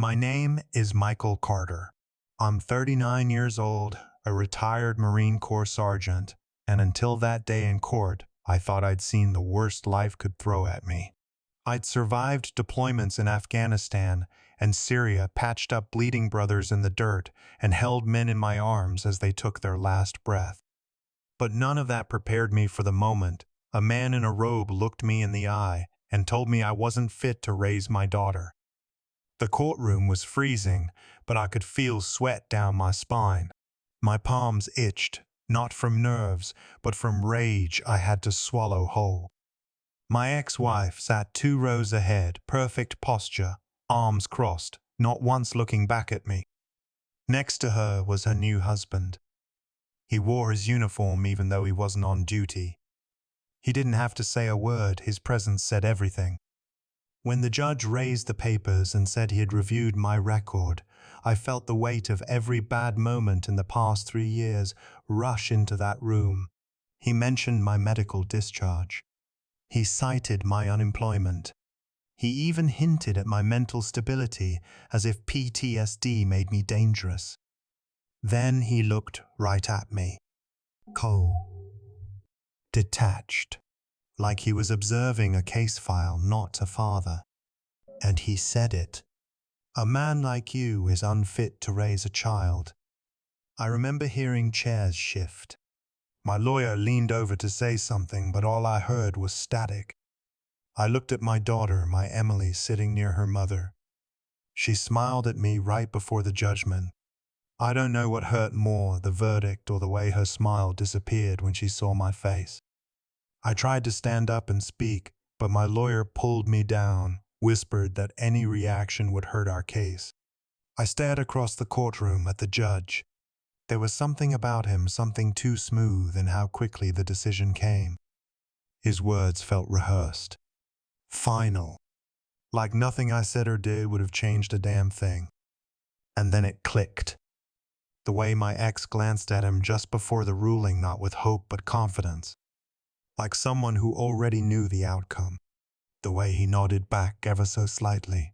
My name is Michael Carter. I'm 39 years old, a retired Marine Corps sergeant, and until that day in court, I thought I'd seen the worst life could throw at me. I'd survived deployments in Afghanistan and Syria, patched up bleeding brothers in the dirt, and held men in my arms as they took their last breath. But none of that prepared me for the moment a man in a robe looked me in the eye and told me I wasn't fit to raise my daughter. The courtroom was freezing, but I could feel sweat down my spine. My palms itched, not from nerves, but from rage I had to swallow whole. My ex-wife sat 2 rows ahead, perfect posture, arms crossed, not once looking back at me. Next to her was her new husband. He wore his uniform even though he wasn't on duty. He didn't have to say a word, his presence said everything. When the judge raised the papers and said he had reviewed my record, I felt the weight of every bad moment in the past 3 years rush into that room. He mentioned my medical discharge. He cited my unemployment. He even hinted at my mental stability, as if PTSD made me dangerous. Then he looked right at me. Cold. Detached. Like he was observing a case file, not a father. And he said it. A man like you is unfit to raise a child. I remember hearing chairs shift. My lawyer leaned over to say something, but all I heard was static. I looked at my daughter, my Emily, sitting near her mother. She smiled at me right before the judgment. I don't know what hurt more, the verdict or the way her smile disappeared when she saw my face. I tried to stand up and speak, but my lawyer pulled me down, whispered that any reaction would hurt our case. I stared across the courtroom at the judge. There was something about him, something too smooth in how quickly the decision came. His words felt rehearsed. Final. Like nothing I said or did would have changed a damn thing. And then it clicked. The way my ex glanced at him just before the ruling, not with hope but confidence. Like someone who already knew the outcome. The way he nodded back ever so slightly.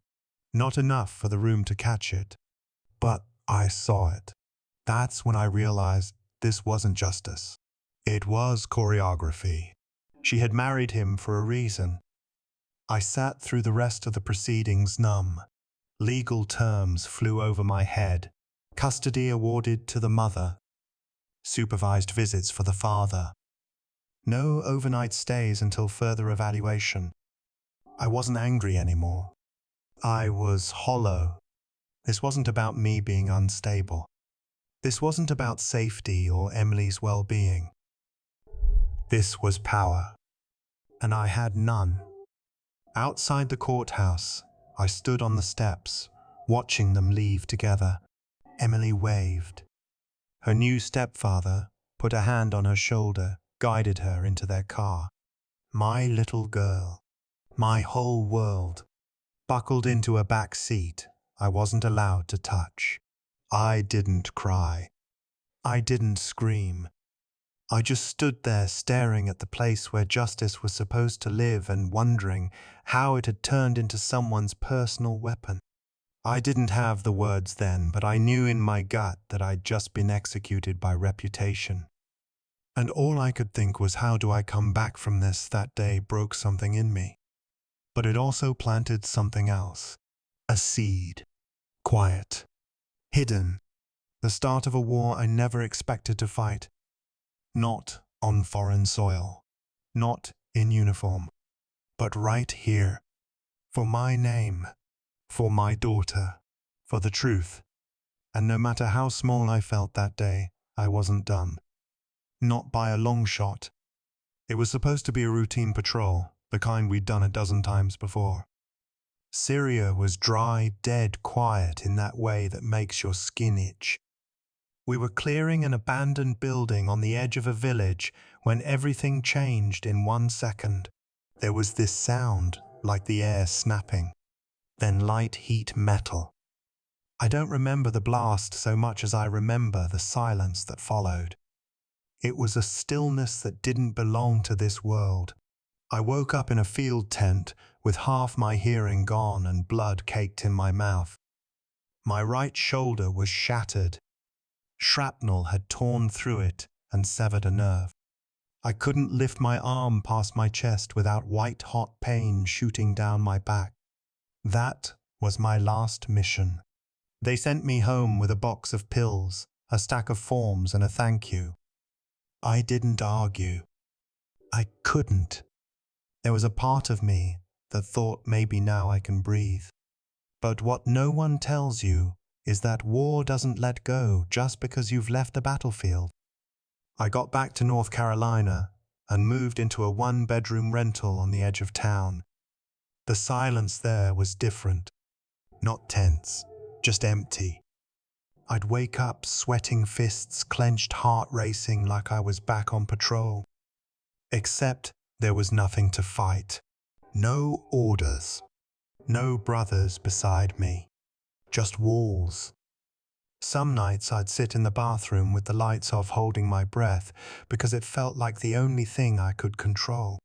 Not enough for the room to catch it. But I saw it. That's when I realized this wasn't justice. It was choreography. She had married him for a reason. I sat through the rest of the proceedings numb. Legal terms flew over my head. Custody awarded to the mother. Supervised visits for the father. No overnight stays until further evaluation. I wasn't angry anymore. I was hollow. This wasn't about me being unstable. This wasn't about safety or Emily's well-being. This was power. And I had none. Outside the courthouse, I stood on the steps, watching them leave together. Emily waved. Her new stepfather put a hand on her shoulder, guided her into their car. My little girl, my whole world, buckled into a back seat I wasn't allowed to touch. I didn't cry. I didn't scream. I just stood there staring at the place where justice was supposed to live and wondering how it had turned into someone's personal weapon. I didn't have the words then, but I knew in my gut that I'd just been executed by reputation. And all I could think was, how do I come back from this? That day broke something in me. But it also planted something else. A seed. Quiet. Hidden. The start of a war I never expected to fight. Not on foreign soil. Not in uniform. But right here. For my name. For my daughter. For the truth. And no matter how small I felt that day, I wasn't done. Not by a long shot. It was supposed to be a routine patrol, the kind we'd done a dozen times before. Syria was dry, dead quiet in that way that makes your skin itch. We were clearing an abandoned building on the edge of a village when everything changed in 1 second. There was this sound, like the air snapping. Then light heat metal. I don't remember the blast so much as I remember the silence that followed. It was a stillness that didn't belong to this world. I woke up in a field tent with half my hearing gone and blood caked in my mouth. My right shoulder was shattered. Shrapnel had torn through it and severed a nerve. I couldn't lift my arm past my chest without white-hot pain shooting down my back. That was my last mission. They sent me home with a box of pills, a stack of forms, and a thank you. I didn't argue. I couldn't. There was a part of me that thought maybe now I can breathe. But what no one tells you is that war doesn't let go just because you've left the battlefield. I got back to North Carolina and moved into a one-bedroom rental on the edge of town. The silence there was different. Not tense, just empty. I'd wake up sweating fists, clenched heart racing like I was back on patrol. Except there was nothing to fight. No orders. No brothers beside me. Just walls. Some nights I'd sit in the bathroom with the lights off holding my breath because it felt like the only thing I could control.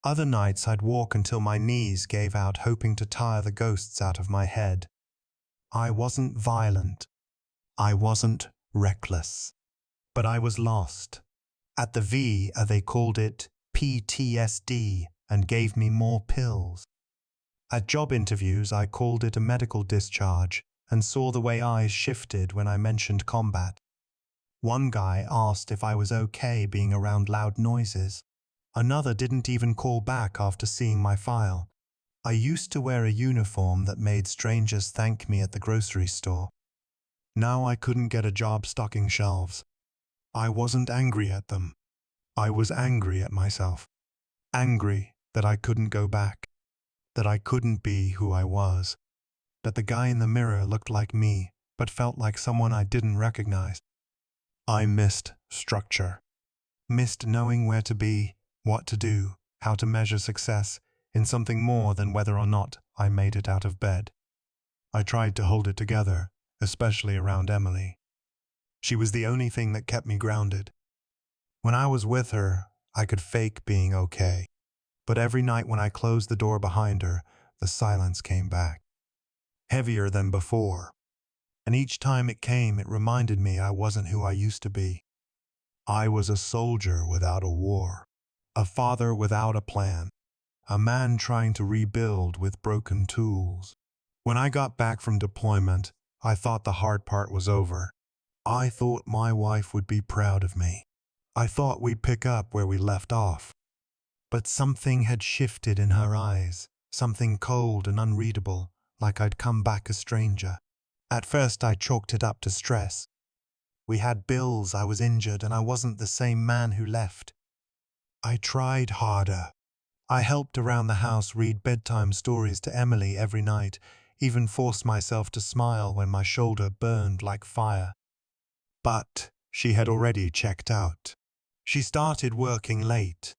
Other nights I'd walk until my knees gave out hoping to tire the ghosts out of my head. I wasn't violent. I wasn't reckless. But I was lost. At the V, they called it PTSD and gave me more pills. At job interviews, I called it a medical discharge and saw the way eyes shifted when I mentioned combat. One guy asked if I was okay being around loud noises. Another didn't even call back after seeing my file. I used to wear a uniform that made strangers thank me at the grocery store. Now I couldn't get a job stocking shelves. I wasn't angry at them. I was angry at myself. Angry that I couldn't go back. That I couldn't be who I was. That the guy in the mirror looked like me, but felt like someone I didn't recognize. I missed structure. Missed knowing where to be, what to do, how to measure success in something more than whether or not I made it out of bed. I tried to hold it together, especially around Emily. She was the only thing that kept me grounded. When I was with her, I could fake being okay. But every night when I closed the door behind her, the silence came back. Heavier than before. And each time it came, it reminded me I wasn't who I used to be. I was a soldier without a war. A father without a plan. A man trying to rebuild with broken tools. When I got back from deployment, I thought the hard part was over. I thought my wife would be proud of me. I thought we'd pick up where we left off. But something had shifted in her eyes, something cold and unreadable, like I'd come back a stranger. At first I chalked it up to stress. We had bills, I was injured, and I wasn't the same man who left. I tried harder. I helped around the house read bedtime stories to Emily every night, even forced myself to smile when my shoulder burned like fire. But she had already checked out. She started working late,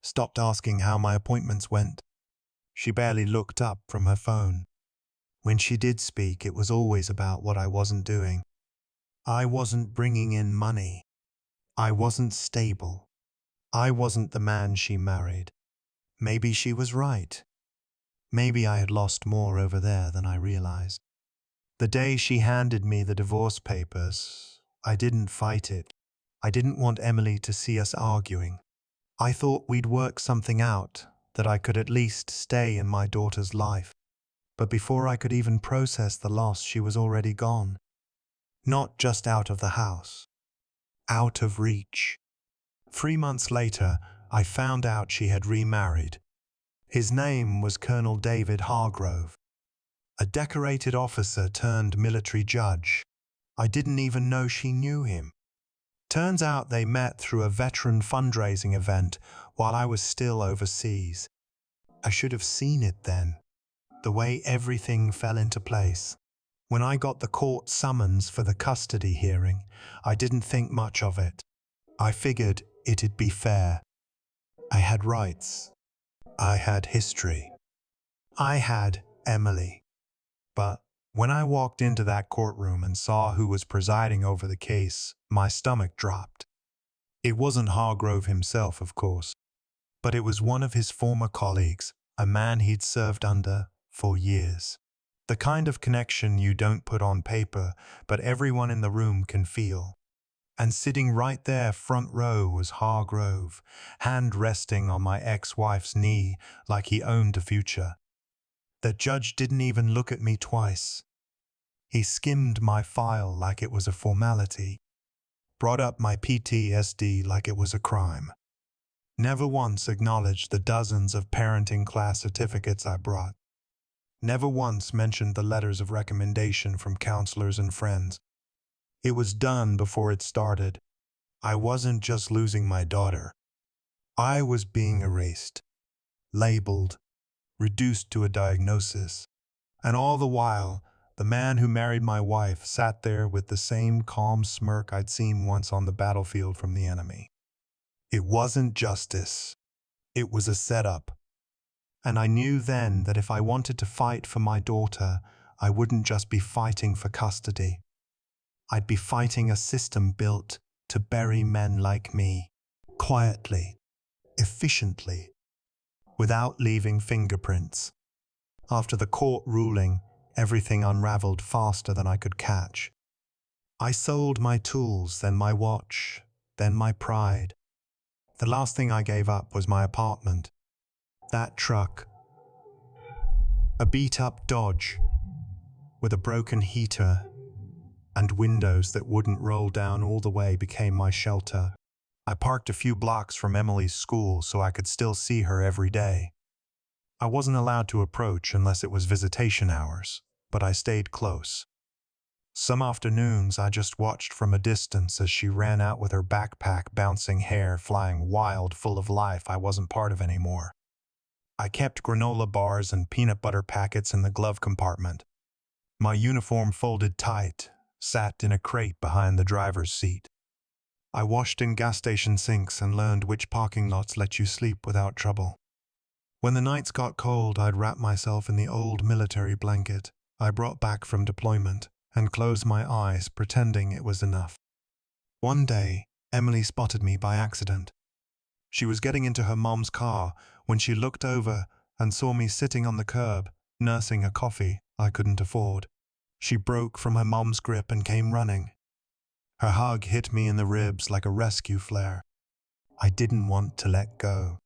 stopped asking how my appointments went. She barely looked up from her phone. When she did speak, it was always about what I wasn't doing. I wasn't bringing in money. I wasn't stable. I wasn't the man she married. Maybe she was right. Maybe I had lost more over there than I realized. The day she handed me the divorce papers, I didn't fight it. I didn't want Emily to see us arguing. I thought we'd work something out, that I could at least stay in my daughter's life. But before I could even process the loss, she was already gone. Not just out of the house. Out of reach. 3 months later, I found out she had remarried. His name was Colonel David Hargrove. A decorated officer turned military judge. I didn't even know she knew him. Turns out they met through a veteran fundraising event while I was still overseas. I should have seen it then. The way everything fell into place. When I got the court summons for the custody hearing, I didn't think much of it. I figured it'd be fair. I had rights. I had history. I had Emily. But when I walked into that courtroom and saw who was presiding over the case, my stomach dropped. It wasn't Hargrove himself, of course, but it was one of his former colleagues, a man he'd served under for years. The kind of connection you don't put on paper, but everyone in the room can feel. And sitting right there front row was Hargrove, hand resting on my ex-wife's knee like he owned the future. The judge didn't even look at me twice. He skimmed my file like it was a formality, brought up my PTSD like it was a crime. Never once acknowledged the dozens of parenting class certificates I brought. Never once mentioned the letters of recommendation from counselors and friends. It was done before it started. I wasn't just losing my daughter. I was being erased, labeled, reduced to a diagnosis. And all the while, the man who married my wife sat there with the same calm smirk I'd seen once on the battlefield from the enemy. It wasn't justice. It was a setup. And I knew then that if I wanted to fight for my daughter, I wouldn't just be fighting for custody. I'd be fighting a system built to bury men like me, quietly, efficiently, without leaving fingerprints. After the court ruling, everything unraveled faster than I could catch. I sold my tools, then my watch, then my pride. The last thing I gave up was my apartment. That truck, a beat-up Dodge with a broken heater and windows that wouldn't roll down all the way, became my shelter. I parked a few blocks from Emily's school so I could still see her every day. I wasn't allowed to approach unless it was visitation hours, but I stayed close. Some afternoons I just watched from a distance as she ran out with her backpack, bouncing hair flying wild, full of life I wasn't part of anymore. I kept granola bars and peanut butter packets in the glove compartment. My uniform folded tight, sat in a crate behind the driver's seat. I washed in gas station sinks and learned which parking lots let you sleep without trouble. When the nights got cold, I'd wrap myself in the old military blanket I brought back from deployment and close my eyes, pretending it was enough. One day, Emily spotted me by accident. She was getting into her mom's car when she looked over and saw me sitting on the curb, nursing a coffee I couldn't afford. She broke from her mom's grip and came running. Her hug hit me in the ribs like a rescue flare. I didn't want to let go.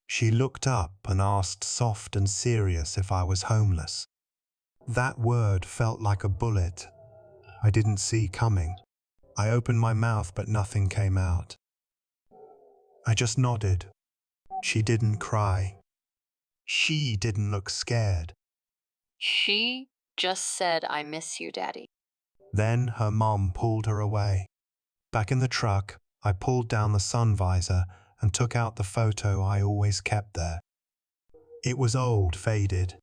She looked up and asked, soft and serious, if I was homeless. That word felt like a bullet I didn't see coming. I opened my mouth, but nothing came out. I just nodded. She didn't cry. She didn't look scared. She just said, "I miss you, Daddy." Then her mom pulled her away. Back in the truck, I pulled down the sun visor and took out the photo I always kept there. It was old, faded.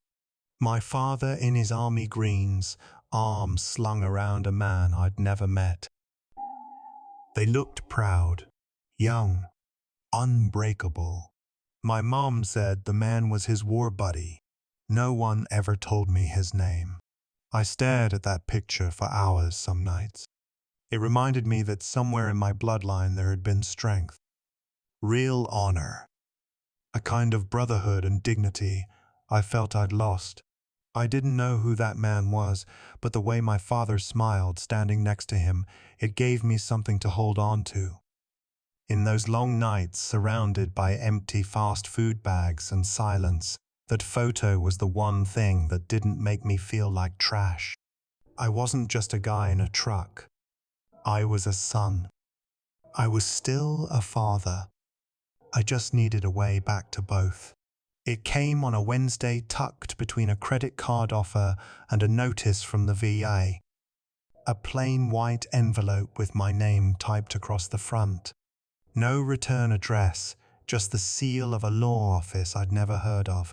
My father in his army greens, arms slung around a man I'd never met. They looked proud, young, unbreakable. My mom said the man was his war buddy. No one ever told me his name. I stared at that picture for hours some nights. It reminded me that somewhere in my bloodline there had been strength, real honor, a kind of brotherhood and dignity I felt I'd lost. I didn't know who that man was, but the way my father smiled standing next to him, it gave me something to hold on to. In those long nights surrounded by empty fast food bags and silence, that photo was the one thing that didn't make me feel like trash. I wasn't just a guy in a truck. I was a son. I was still a father. I just needed a way back to both. It came on a Wednesday, tucked between a credit card offer and a notice from the VA. A plain white envelope with my name typed across the front. No return address, just the seal of a law office I'd never heard of.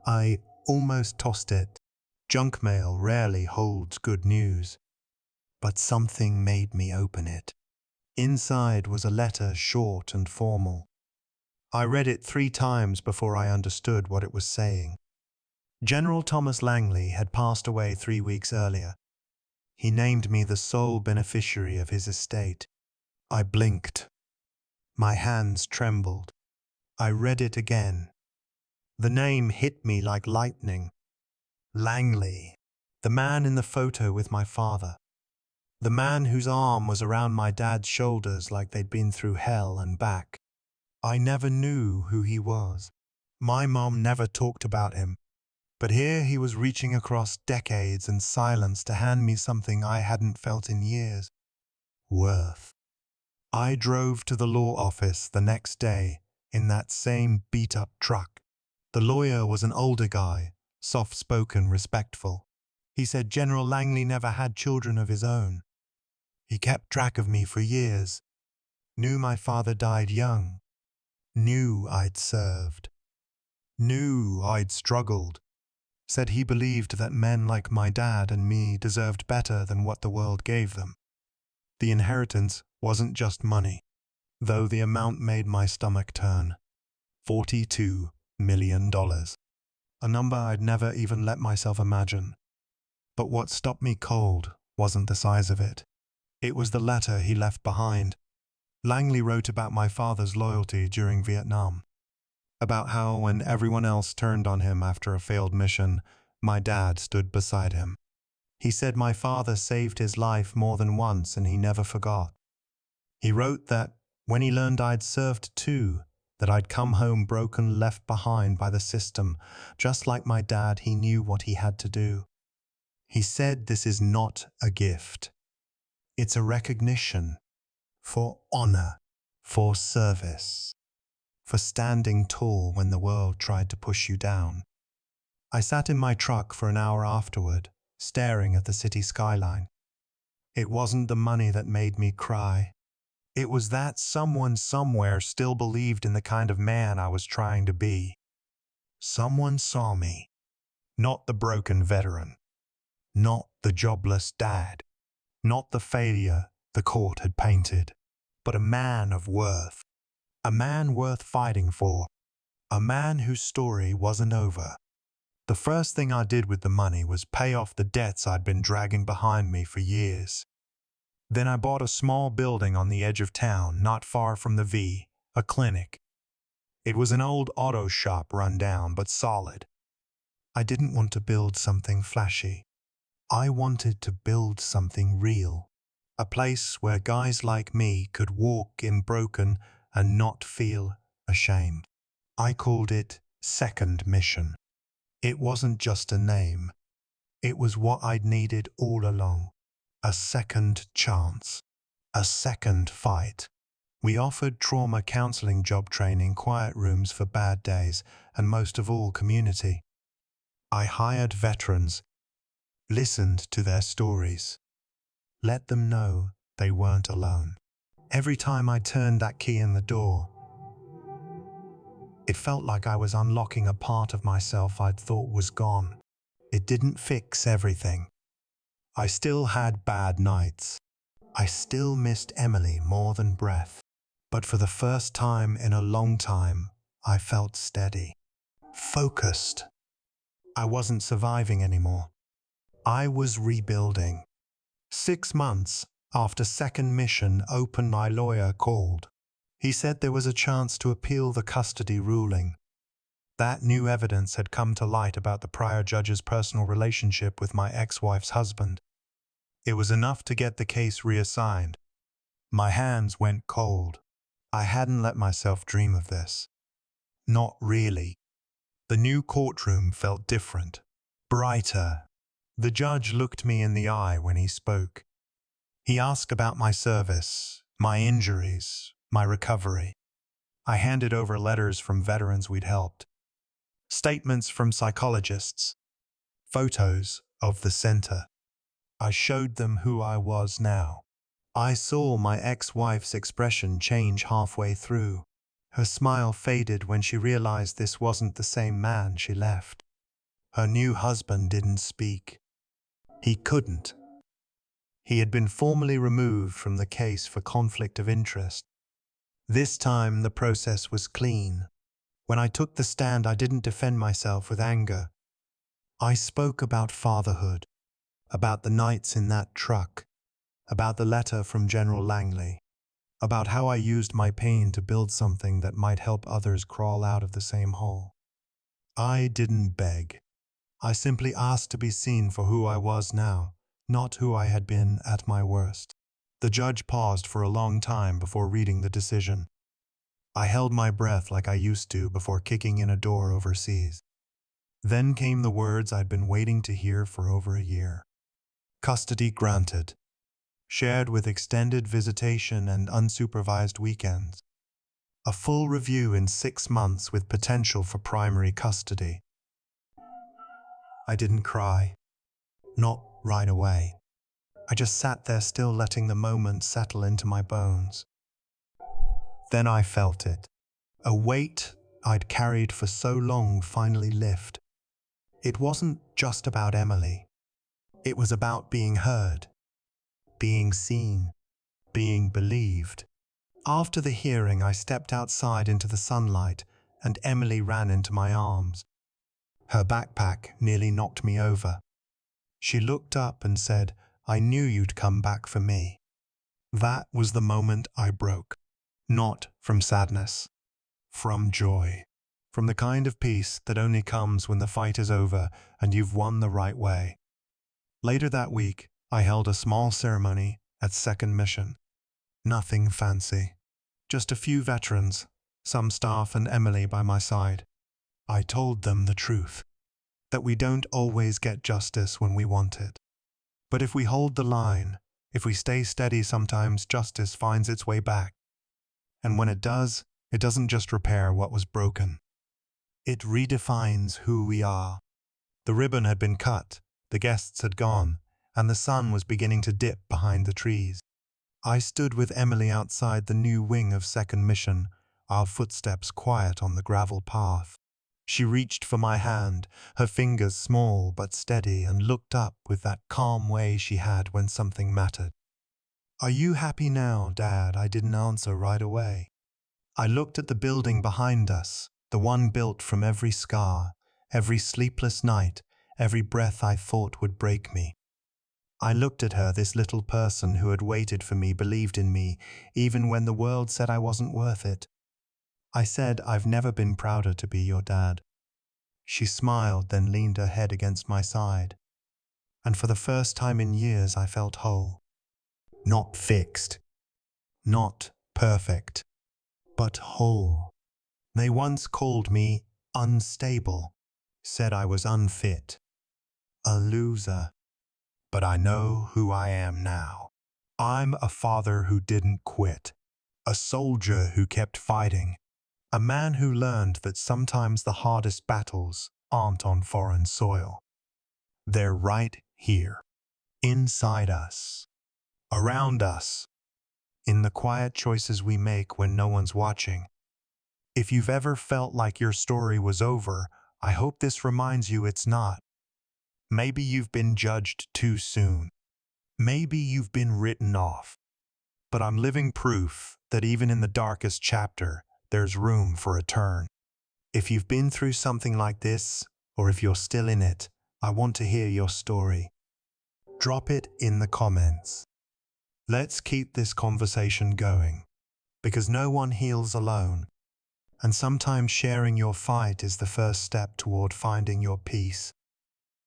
I almost tossed it. Junk mail rarely holds good news. But something made me open it. Inside was a letter, short and formal. I read it 3 times before I understood what it was saying. General Thomas Langley had passed away 3 weeks earlier. He named me the sole beneficiary of his estate. I blinked. My hands trembled. I read it again. The name hit me like lightning. Langley. The man in the photo with my father. The man whose arm was around my dad's shoulders like they'd been through hell and back. I never knew who he was. My mom never talked about him. But here he was reaching across decades and silence to hand me something I hadn't felt in years. Worth. I drove to the law office the next day in that same beat-up truck. The lawyer was an older guy, soft-spoken, respectful. He said General Langley never had children of his own. He kept track of me for years. Knew my father died young. Knew I'd served. Knew I'd struggled. Said he believed that men like my dad and me deserved better than what the world gave them. The inheritance wasn't just money, though the amount made my stomach turn. $42 million. A number I'd never even let myself imagine. But what stopped me cold wasn't the size of it. It was the letter he left behind. Langley wrote about my father's loyalty during Vietnam. About how when everyone else turned on him after a failed mission, my dad stood beside him. He said my father saved his life more than once and he never forgot. He wrote that when he learned I'd served too, that I'd come home broken, left behind by the system, just like my dad, he knew what he had to do. He said this is not a gift. It's a recognition for honor, for service, for standing tall when the world tried to push you down. I sat in my truck for an hour afterward, staring at the city skyline. It wasn't the money that made me cry. It was that someone somewhere still believed in the kind of man I was trying to be. Someone saw me, not the broken veteran, not the jobless dad, not the failure the court had painted, but a man of worth, a man worth fighting for, a man whose story wasn't over. The first thing I did with the money was pay off the debts I'd been dragging behind me for years. Then I bought a small building on the edge of town, not far from the V, a clinic. It was an old auto shop run down but solid. I didn't want to build something flashy. I wanted to build something real. A place where guys like me could walk in broken and not feel ashamed. I called it Second Mission. It wasn't just a name. It was what I'd needed all along. A second chance. A second fight. We offered trauma counseling, job training, quiet rooms for bad days, and most of all, community. I hired veterans, listened to their stories, let them know they weren't alone. Every time I turned that key in the door, it felt like I was unlocking a part of myself I'd thought was gone. It didn't fix everything. I still had bad nights. I still missed Emily more than breath. But for the first time in a long time, I felt steady, focused. I wasn't surviving anymore. I was rebuilding. 6 months after Second Mission opened, my lawyer called. He said there was a chance to appeal the custody ruling. That new evidence had come to light about the prior judge's personal relationship with my ex-wife's husband. It was enough to get the case reassigned. My hands went cold. I hadn't let myself dream of this. Not really. The new courtroom felt different, brighter. The judge looked me in the eye when he spoke. He asked about my service, my injuries, my recovery. I handed over letters from veterans we'd helped, statements from psychologists, photos of the center. I showed them who I was now. I saw my ex-wife's expression change halfway through. Her smile faded when she realized this wasn't the same man she left. Her new husband didn't speak. He couldn't. He had been formally removed from the case for conflict of interest. This time the process was clean. When I took the stand, I didn't defend myself with anger. I spoke about fatherhood, about the nights in that truck, about the letter from General Langley, about how I used my pain to build something that might help others crawl out of the same hole. I didn't beg. I simply asked to be seen for who I was now, not who I had been at my worst. The judge paused for a long time before reading the decision. I held my breath like I used to before kicking in a door overseas. Then came the words I'd been waiting to hear for over a year. Custody granted. Shared with extended visitation and unsupervised weekends. A full review in 6 months with potential for primary custody. I didn't cry. Not right away. I just sat there still letting the moment settle into my bones. Then I felt it. A weight I'd carried for so long finally lift. It wasn't just about Emily. It was about being heard, being seen, being believed. After the hearing, I stepped outside into the sunlight and Emily ran into my arms. Her backpack nearly knocked me over. She looked up and said, "I knew you'd come back for me." That was the moment I broke. Not from sadness, from joy. From the kind of peace that only comes when the fight is over and you've won the right way. Later that week, I held a small ceremony at Second Mission. Nothing fancy. Just a few veterans, some staff and Emily by my side. I told them the truth, that we don't always get justice when we want it. But if we hold the line, if we stay steady, sometimes justice finds its way back. And when it does, it doesn't just repair what was broken. It redefines who we are. The ribbon had been cut, the guests had gone, and the sun was beginning to dip behind the trees. I stood with Emily outside the new wing of Second Mission, our footsteps quiet on the gravel path. She reached for my hand, her fingers small but steady, and looked up with that calm way she had when something mattered. "Are you happy now, Dad?" I didn't answer right away. I looked at the building behind us, the one built from every scar, every sleepless night, every breath I thought would break me. I looked at her, this little person who had waited for me, believed in me, even when the world said I wasn't worth it. I said, "I've never been prouder to be your dad." She smiled, then leaned her head against my side. And for the first time in years, I felt whole. Not fixed, not perfect, but whole. They once called me unstable, said I was unfit, a loser. But I know who I am now. I'm a father who didn't quit, a soldier who kept fighting, a man who learned that sometimes the hardest battles aren't on foreign soil. They're right here, inside us, around us, in the quiet choices we make when no one's watching. If you've ever felt like your story was over, I hope this reminds you it's not. Maybe you've been judged too soon. Maybe you've been written off. But I'm living proof that even in the darkest chapter, there's room for a turn. If you've been through something like this, or if you're still in it, I want to hear your story. Drop it in the comments. Let's keep this conversation going, because no one heals alone. And sometimes sharing your fight is the first step toward finding your peace.